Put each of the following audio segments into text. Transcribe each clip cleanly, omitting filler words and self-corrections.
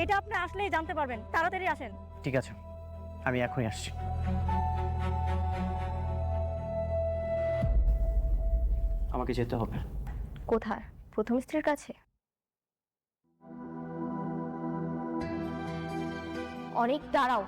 এটা আপনি আসলেই জানতে পারবেন, তাড়াতাড়ি আসেন। ঠিক আছে, আমি এখনই আসছি। আমাকে যেতে হবে। কোথায়? প্রথম স্ত্রীর কাছে? অনেক দাঁড়াও।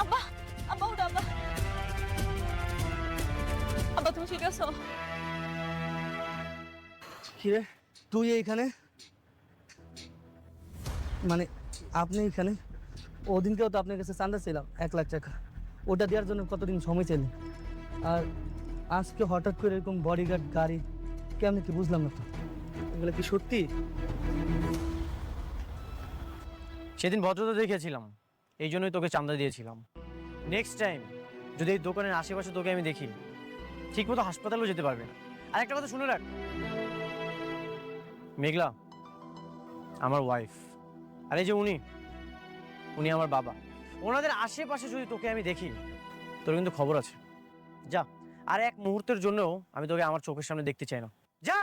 আব্বা, আব্বা ওটা আব্বা। আব্বা তুমি ঠিক আছো? কিরে তুই এইখানে? মানে আপনি এখানে? ওদিনকেও তো আপনার কাছে চাঁদা ছিলাম 1 লাখ টাকা, ওটা দেওয়ার জন্য কতদিন সময় চাইলেন? আর আজকে হঠাৎ করে এরকম বডিগার্ড গাড়ি কেমন কি বুঝলাম না তো, এগুলো কি সত্যি? সেদিন ভদ্রতা দেখিয়েছিলাম, এই জন্যই তোকে চাঁদা দিয়েছিলাম। নেক্সট টাইম যদি এই দোকানের আশেপাশে তোকে আমি দেখি, ঠিক মতো হাসপাতালেও যেতে পারবে না। আর একটা কথা শুনে রাখ, মেঘলা আমার ওয়াইফ, আর এই যে উনি আমার বাবা। ওনাদের আশেপাশে যদি তোকে আমি দেখি, তোর কিন্তু খবর আছে। যা, আর এক মুহূর্তের জন্যও আমি তোকে আমার চোখের সামনে দেখতে চাই না। যা।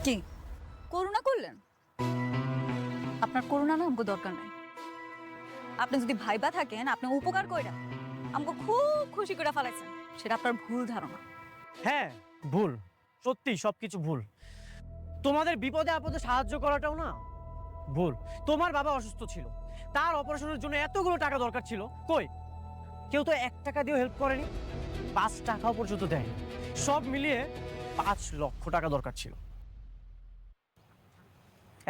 কি করুণা করলেন? আপনার করুণা না আমাকে দরকার নাই। আপনি যদি ভাইবা থাকেন, আপনি উপকার কইরা আমাকে খুব খুশি করে ফেলাইছেন, সেটা আপনার ভুল ধারণা। হ্যাঁ ভুল, সত্যি সবকিছু ভুল। তোমাদের বিপদে আপদে সাহায্য করাটাও না ভুল। তোমার বাবা অসুস্থ ছিল, তার অপারেশনের জন্য এতগুলো টাকা দরকার ছিল, কই কেউ তো 1 টাকা দিয়েও হেল্প করেনি, 5 টাকাও পর্যন্ত দেয়নি। সব মিলিয়ে 5 লক্ষ টাকা দরকার ছিল।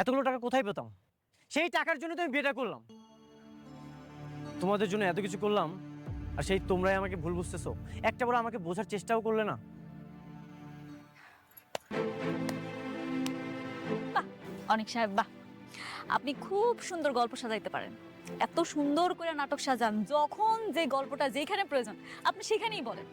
এতগুলো টাকা কোথায় পেতাম? সেই টাকার জন্য তো আমি বিয়েটা করলাম, তোমাদের জন্য এত কিছু করলাম, আর সেই তোমরাই আমাকে ভুল বুঝতেছো। একটা বড় আমাকে বোঝার চেষ্টাও করলে না। বাহ অনেক সাহেব, বাহ, আপনি খুব সুন্দর গল্প সাজাইতে পারেন। এত সুন্দর করে নাটক সাজান, যখন যে গল্পটা যেখানে প্রয়োজন আপনি সেখানেই বলেন।